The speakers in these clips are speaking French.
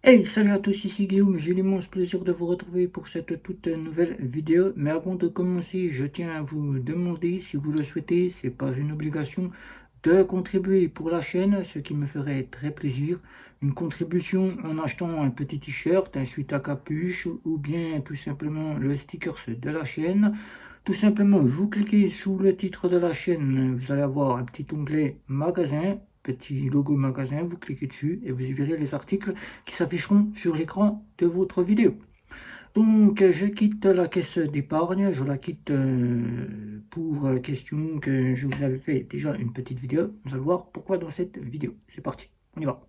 Hey, salut à tous, ici Guillaume, j'ai l'immense plaisir de vous retrouver pour cette toute nouvelle vidéo. Mais avant de commencer, je tiens à vous demander, si vous le souhaitez, c'est pas une obligation, de contribuer pour la chaîne, ce qui me ferait très plaisir. Une contribution en achetant un petit t-shirt, un sweat à capuche ou bien tout simplement le stickers de la chaîne. Tout simplement, vous cliquez sous le titre de la chaîne, vous allez avoir un petit onglet magasin, petit logo magasin, vous cliquez dessus et vous y verrez les articles qui s'afficheront sur l'écran de votre vidéo. Donc, je quitte la caisse d'épargne, je la quitte pour question que je vous avais fait déjà une petite vidéo. Vous allez voir pourquoi dans cette vidéo. C'est parti, on y va.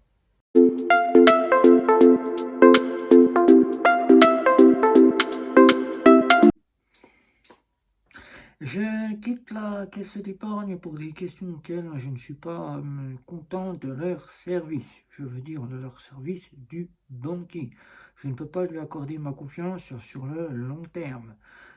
Je quitte la caisse d'épargne pour des questions auxquelles je ne suis pas content de leur service. Je veux dire de leur service du banquier. Je ne peux pas lui accorder ma confiance sur le long terme.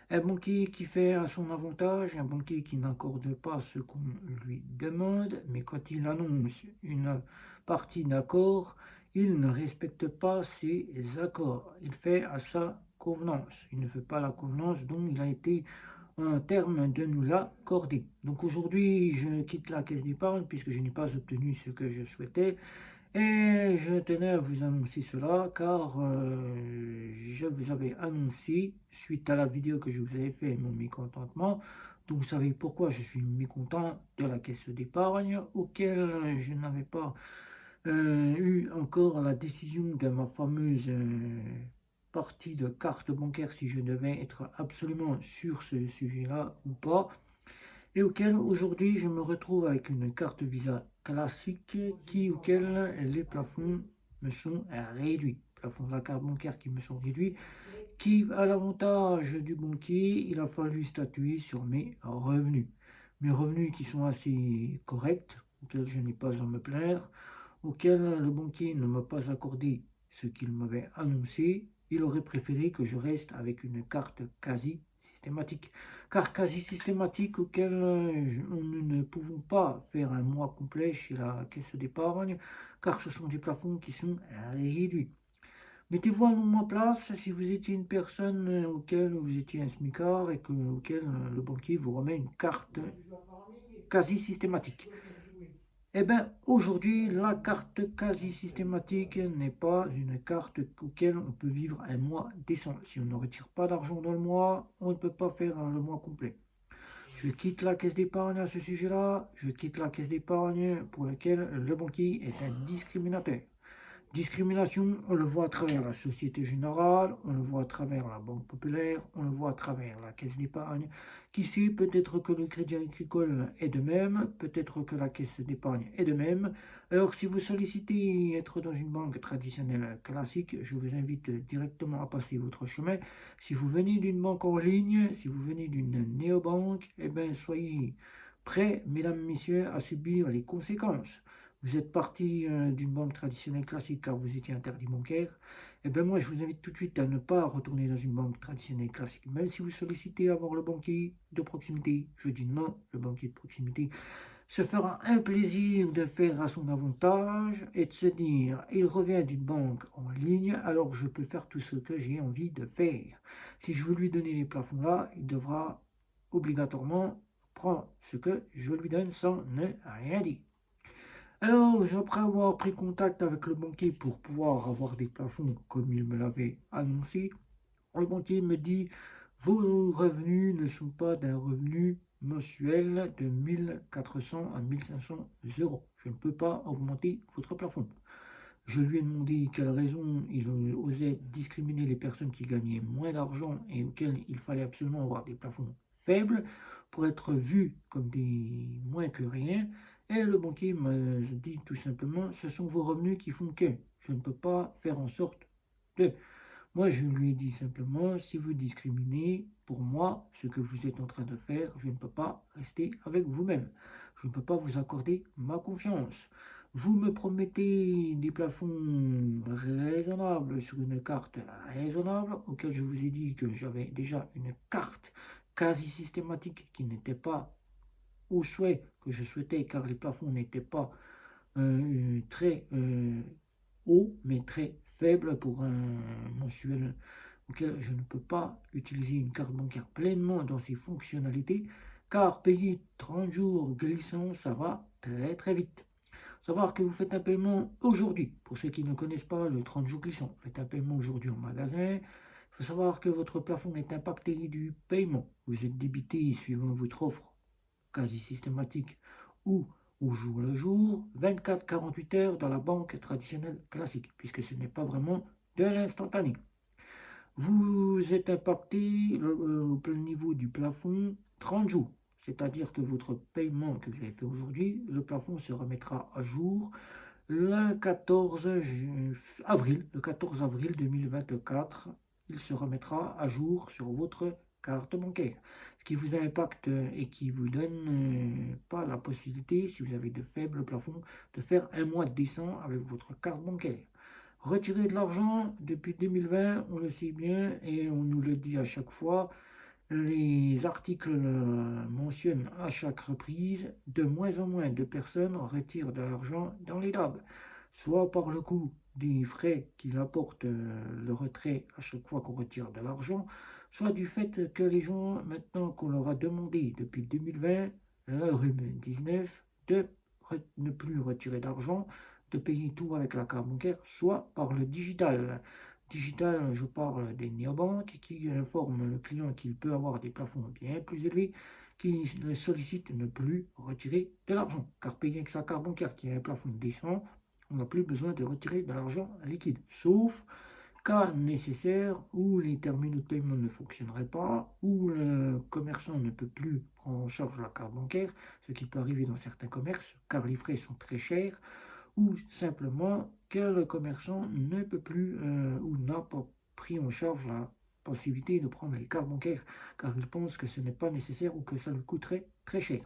Un banquier qui fait à son avantage, un banquier qui n'accorde pas ce qu'on lui demande, mais quand il annonce une partie d'accord, il ne respecte pas ses accords. Il fait à sa convenance. Il ne fait pas la convenance dont il a été un terme de nous l'accorder. Donc aujourd'hui, je quitte la caisse d'épargne puisque je n'ai pas obtenu ce que je souhaitais. Et je tenais à vous annoncer cela car je vous avais annoncé, suite à la vidéo que je vous avais fait, mon mécontentement. Donc vous savez pourquoi je suis mécontent de la caisse d'épargne, auquel je n'avais pas eu encore la décision de ma fameuse partie de carte bancaire, si je devais être absolument sur ce sujet-là ou pas, et auquel aujourd'hui je me retrouve avec une carte Visa classique auquel les plafonds me sont réduits. Plafonds de la carte bancaire qui me sont réduits, qui à l'avantage du banquier, il a fallu statuer sur mes revenus. Mes revenus qui sont assez corrects, auxquels je n'ai pas à me plaindre, auquel le banquier ne m'a pas accordé ce qu'il m'avait annoncé. Il aurait préféré que je reste avec une carte quasi systématique. Car quasi systématique auquel nous ne pouvons pas faire un mois complet chez la caisse d'épargne, car ce sont des plafonds qui sont réduits. Mettez-vous à ma place si vous étiez une personne auquel vous étiez un smicard et auquel le banquier vous remet une carte quasi systématique. Eh bien, aujourd'hui, la carte quasi systématique n'est pas une carte auquel on peut vivre un mois décent. Si on ne retire pas d'argent dans le mois, on ne peut pas faire le mois complet. Je quitte la caisse d'épargne à ce sujet-là. Je quitte la caisse d'épargne pour laquelle le banquier est un discriminateur. Discrimination, on le voit à travers la Société Générale, on le voit à travers la Banque Populaire, on le voit à travers la Caisse d'épargne. Qui sait, peut-être que le Crédit Agricole est de même, peut-être que la Caisse d'épargne est de même. Alors, si vous sollicitez être dans une banque traditionnelle classique, je vous invite directement à passer votre chemin. Si vous venez d'une banque en ligne, si vous venez d'une néobanque, eh bien, soyez prêts, mesdames, messieurs, à subir les conséquences. Vous êtes parti d'une banque traditionnelle classique car vous étiez interdit bancaire, et bien moi je vous invite tout de suite à ne pas retourner dans une banque traditionnelle classique. Même si vous sollicitez avoir le banquier de proximité, je dis non, le banquier de proximité se fera un plaisir de faire à son avantage et de se dire il revient d'une banque en ligne, alors je peux faire tout ce que j'ai envie de faire. Si je veux lui donner les plafonds là, il devra obligatoirement prendre ce que je lui donne sans ne rien dire. Alors, après avoir pris contact avec le banquier pour pouvoir avoir des plafonds comme il me l'avait annoncé, le banquier me dit vos revenus ne sont pas d'un revenu mensuel de 1400 à 1500 euros. Je ne peux pas augmenter votre plafond. Je lui ai demandé quelle raison il osait discriminer les personnes qui gagnaient moins d'argent et auxquelles il fallait absolument avoir des plafonds faibles pour être vus comme des moins que rien. Et le banquier m'a dit tout simplement, ce sont vos revenus qui font que je ne peux pas faire en sorte de... Moi, je lui ai dit simplement, si vous discriminez, pour moi, ce que vous êtes en train de faire, je ne peux pas rester avec vous-même. Je ne peux pas vous accorder ma confiance. Vous me promettez des plafonds raisonnables sur une carte raisonnable, auquel je vous ai dit que j'avais déjà une carte quasi systématique qui n'était pas au souhait que je souhaitais, car les plafonds n'étaient pas très hauts, mais très faible pour un mensuel auquel je ne peux pas utiliser une carte bancaire pleinement dans ses fonctionnalités, car payer 30 jours glissants, ça va très très vite. Savoir que vous faites un paiement aujourd'hui, pour ceux qui ne connaissent pas le 30 jours glissant, vous faites un paiement aujourd'hui en magasin, il faut savoir que votre plafond est impacté du paiement. Vous êtes débité suivant votre offre quasi systématique ou au jour le jour, 24-48 heures dans la banque traditionnelle classique, puisque ce n'est pas vraiment de l'instantané. Vous êtes impacté au plein niveau du plafond 30 jours, c'est-à-dire que votre paiement que vous avez fait aujourd'hui, le plafond se remettra à jour le 14 avril, 2024, il se remettra à jour sur votre carte bancaire. Ce qui vous impacte et qui vous donne pas la possibilité, si vous avez de faibles plafonds, de faire un mois décent avec votre carte bancaire. Retirer de l'argent depuis 2020, on le sait bien et on nous le dit à chaque fois. Les articles mentionnent à chaque reprise, de moins en moins de personnes retirent de l'argent dans les DAB, soit par le coût des frais qu'il apporte le retrait à chaque fois qu'on retire de l'argent, soit du fait que les gens, maintenant qu'on leur a demandé depuis 2020, le RUM 19, de ne plus retirer d'argent, de payer tout avec la carte bancaire, soit par le digital. Digital, je parle des néobanques qui informent le client qu'il peut avoir des plafonds bien plus élevés, qui le sollicitent ne plus retirer de l'argent. Car payer avec sa carte bancaire qui a un plafond décent, on n'a plus besoin de retirer de l'argent liquide. Sauf cas nécessaire où les terminaux de paiement ne fonctionneraient pas, où le commerçant ne peut plus prendre en charge la carte bancaire, ce qui peut arriver dans certains commerces, car les frais sont très chers, ou simplement que le commerçant ne peut plus ou n'a pas pris en charge la possibilité de prendre les cartes bancaires car il pense que ce n'est pas nécessaire ou que ça lui coûterait très cher.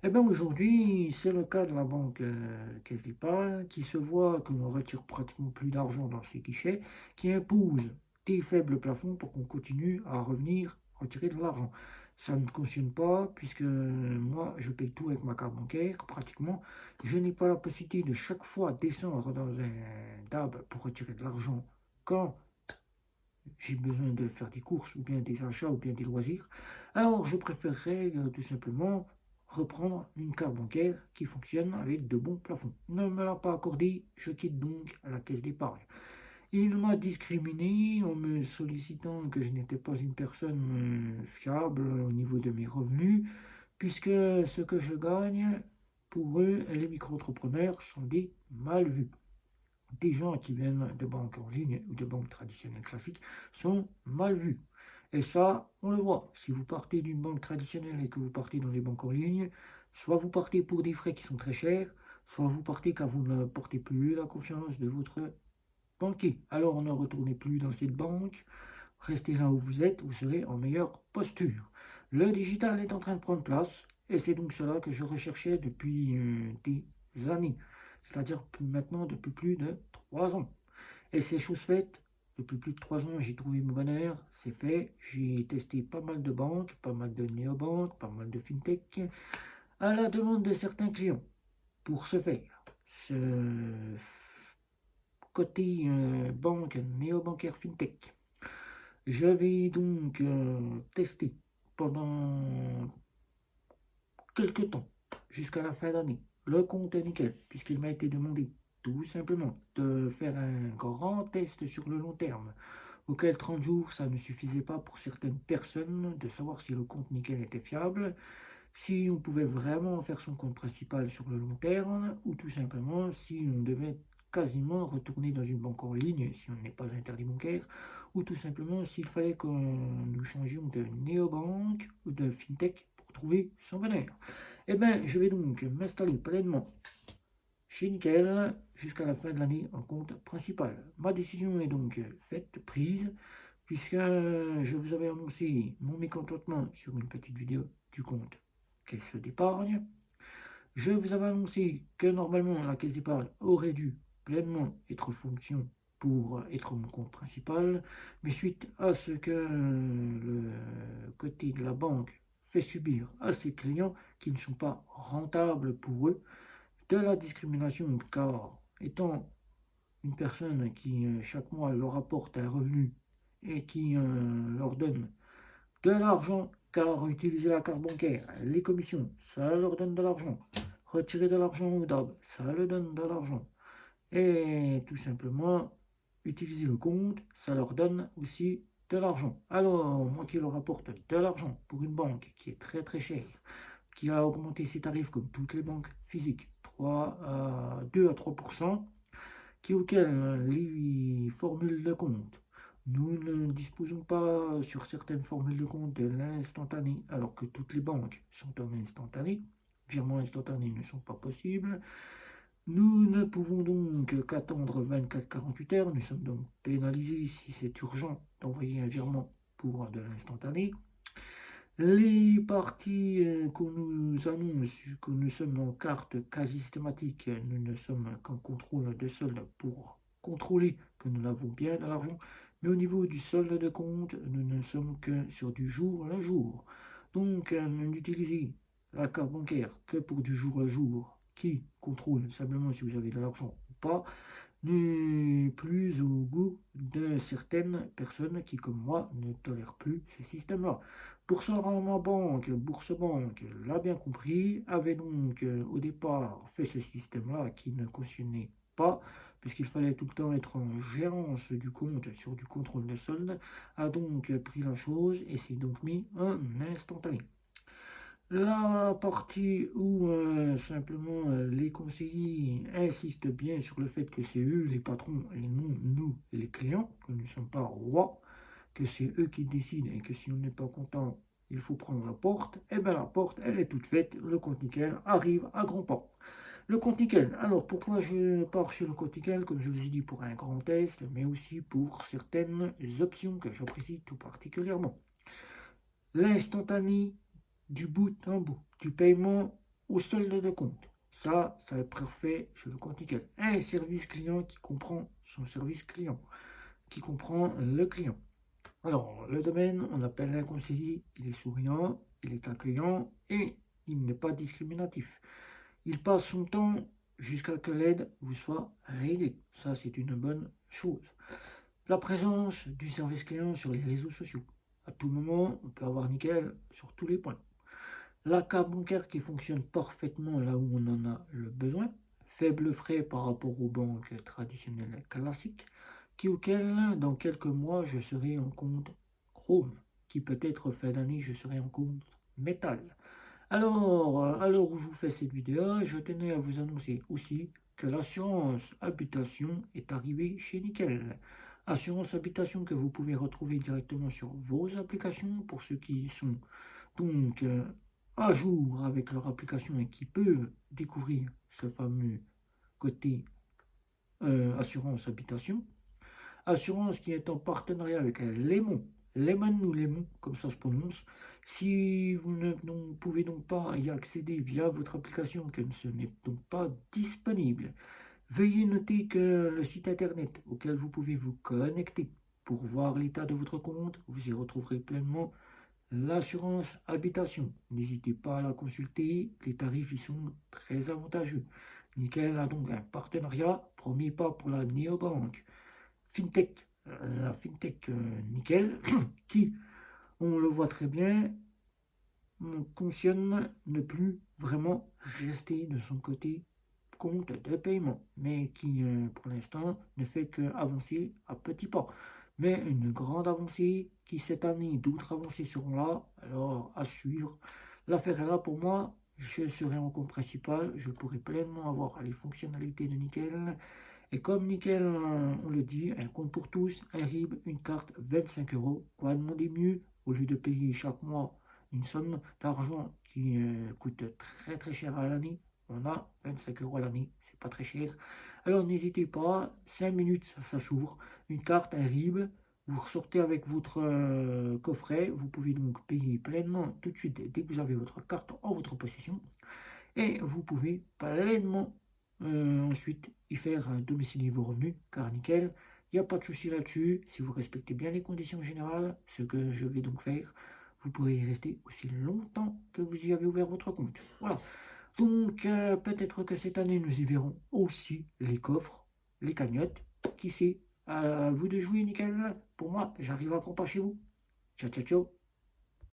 Eh bien aujourd'hui, c'est le cas de la banque Caisse d'Épargne qui se voit que l'on retire pratiquement plus d'argent dans ses guichets, qui impose des faibles plafonds pour qu'on continue à revenir retirer de l'argent. Ça ne cautionne pas puisque moi je paye tout avec ma carte bancaire pratiquement. Je n'ai pas la possibilité de chaque fois descendre dans un DAB pour retirer de l'argent quand j'ai besoin de faire des courses ou bien des achats ou bien des loisirs. Alors je préférerais tout simplement reprendre une carte bancaire qui fonctionne avec de bons plafonds. Ne me l'a pas accordé, je quitte donc la caisse d'épargne. Il m'a discriminé en me sollicitant que je n'étais pas une personne fiable au niveau de mes revenus, puisque ce que je gagne, pour eux, les micro-entrepreneurs sont des mal vus. Des gens qui viennent de banques en ligne ou de banques traditionnelles classiques sont mal vus. Et ça, on le voit. Si vous partez d'une banque traditionnelle et que vous partez dans les banques en ligne, soit vous partez pour des frais qui sont très chers, soit vous partez car vous ne portez plus la confiance de votre banquier. Alors ne retournez plus dans cette banque, restez là où vous êtes, vous serez en meilleure posture. Le digital est en train de prendre place et c'est donc cela que je recherchais depuis des années, c'est-à-dire maintenant depuis plus de 3 ans. Et c'est chose faite. Depuis plus de 3 ans, j'ai trouvé mon bonheur, c'est fait. J'ai testé pas mal de banques, pas mal de néobanques, pas mal de fintech, à la demande de certains clients. Pour ce faire, ce côté banque, néobancaire, fintech, je vais donc tester pendant quelques temps, jusqu'à la fin d'année, le compte est nickel, puisqu'il m'a été demandé tout simplement de faire un grand test sur le long terme, auquel 30 jours, ça ne suffisait pas pour certaines personnes de savoir si le compte nickel était fiable, si on pouvait vraiment faire son compte principal sur le long terme, ou tout simplement si on devait quasiment retourner dans une banque en ligne si on n'est pas interdit bancaire, ou tout simplement s'il fallait que nous changions de néobanque ou de fintech pour trouver son bonheur. Eh bien, je vais donc m'installer pleinement chez Nickel jusqu'à la fin de l'année en compte principal. Ma décision est donc faite, prise, puisque je vous avais annoncé mon mécontentement sur une petite vidéo du compte Caisse d'épargne. Je vous avais annoncé que normalement la Caisse d'épargne aurait dû pleinement être fonction pour être mon compte principal, mais suite à ce que le côté de la banque fait subir à ses clients qui ne sont pas rentables pour eux, de la discrimination, car étant une personne qui chaque mois leur apporte un revenu et qui leur donne de l'argent, car utiliser la carte bancaire, les commissions, ça leur donne de l'argent. Retirer de l'argent au DAB, ça leur donne de l'argent. Et tout simplement, utiliser le compte, ça leur donne aussi de l'argent. Alors, moi qui leur apporte de l'argent pour une banque qui est très très chère, qui a augmenté ses tarifs comme toutes les banques physiques, 2 à 3%, auquel les formules de compte. Nous ne disposons pas sur certaines formules de compte de l'instantané, alors que toutes les banques sont en instantané. Virements instantanés ne sont pas possibles. Nous ne pouvons donc qu'attendre 24-48 heures. Nous sommes donc pénalisés si c'est urgent d'envoyer un virement pour de l'instantané. Les parties qu'on nous annonce que nous sommes en carte quasi systématique, nous ne sommes qu'en contrôle de solde pour contrôler que nous avons bien de l'argent. Mais au niveau du solde de compte, nous ne sommes que sur du jour le jour. Donc, n'utilisez la carte bancaire que pour du jour le jour, qui contrôle simplement si vous avez de l'argent ou pas, n'est plus au goût de certaines personnes qui, comme moi, ne tolèrent plus ce système-là. Boursorama Banque, Bourse Banque, l'a bien compris, avait donc au départ fait ce système-là qui ne cautionnait pas, puisqu'il fallait tout le temps être en gérance du compte sur du contrôle de solde, a donc pris la chose et s'est donc mis en instantané. La partie où simplement les conseillers insistent bien sur le fait que c'est eux les patrons et non nous les clients, que nous ne sommes pas rois, que c'est eux qui décident et que si on n'est pas content, il faut prendre la porte, et bien la porte, elle est toute faite, le compte nickel arrive à grands pas. Le compte nickel, alors pourquoi je pars chez le compte nickel, comme je vous ai dit, pour un grand test, mais aussi pour certaines options que j'apprécie tout particulièrement. L'instantané du bout en bout, du paiement au solde de compte. Ça est parfait chez le compte nickel. Un service client qui comprend son service client, qui comprend le client. Alors, le domaine, on appelle un conseiller, il est souriant, il est accueillant et il n'est pas discriminatif. Il passe son temps jusqu'à que l'aide vous soit réglée. Ça, c'est une bonne chose. La présence du service client sur les réseaux sociaux. À tout moment, on peut avoir nickel sur tous les points. La carte bancaire qui fonctionne parfaitement là où on en a le besoin. Faible frais par rapport aux banques traditionnelles classiques, auquel dans quelques mois je serai en compte Chrome, qui peut-être fin d'année je serai en compte Metal. Alors, à l'heure où je vous fais cette vidéo, je tenais à vous annoncer aussi que l'assurance habitation est arrivée chez Nickel. Assurance habitation que vous pouvez retrouver directement sur vos applications pour ceux qui sont donc à jour avec leur application et qui peuvent découvrir ce fameux côté assurance habitation. Assurance qui est en partenariat avec Lemon, ou Lemon, comme ça se prononce. Si vous ne pouvez donc pas y accéder via votre application, que ce n'est donc pas disponible, veuillez noter que le site internet auquel vous pouvez vous connecter pour voir l'état de votre compte, vous y retrouverez pleinement l'assurance habitation. N'hésitez pas à la consulter, les tarifs y sont très avantageux. Nickel a donc un partenariat, premier pas pour la néobanque. FinTech, la FinTech Nickel, qui, on le voit très bien, cautionne ne plus vraiment rester de son côté compte de paiement, mais qui, pour l'instant, ne fait qu'avancer à petits pas. Mais une grande avancée qui, cette année, d'autres avancées seront là, alors à suivre. L'affaire est là pour moi, je serai en compte principal, je pourrai pleinement avoir les fonctionnalités de Nickel. Et comme Nickel, on le dit, un compte pour tous, un RIB, une carte, 25 euros. Quoi demander mieux au lieu de payer chaque mois une somme d'argent qui coûte très très cher à l'année? On a 25 euros à l'année, c'est pas très cher. Alors n'hésitez pas, 5 minutes ça s'ouvre. Une carte, un RIB, vous ressortez avec votre coffret. Vous pouvez donc payer pleinement tout de suite dès que vous avez votre carte en votre possession. Et vous pouvez pleinement ensuite y faire domicilier vos revenus, car nickel, il n'y a pas de souci là-dessus. Si vous respectez bien les conditions générales, ce que je vais donc faire, vous pourrez y rester aussi longtemps que vous y avez ouvert votre compte. Voilà. Donc peut-être que cette année, nous y verrons aussi les coffres, les cagnottes, Qui sait? À vous de jouer, nickel. Pour moi, j'arrive encore pas chez vous. Ciao, ciao, ciao.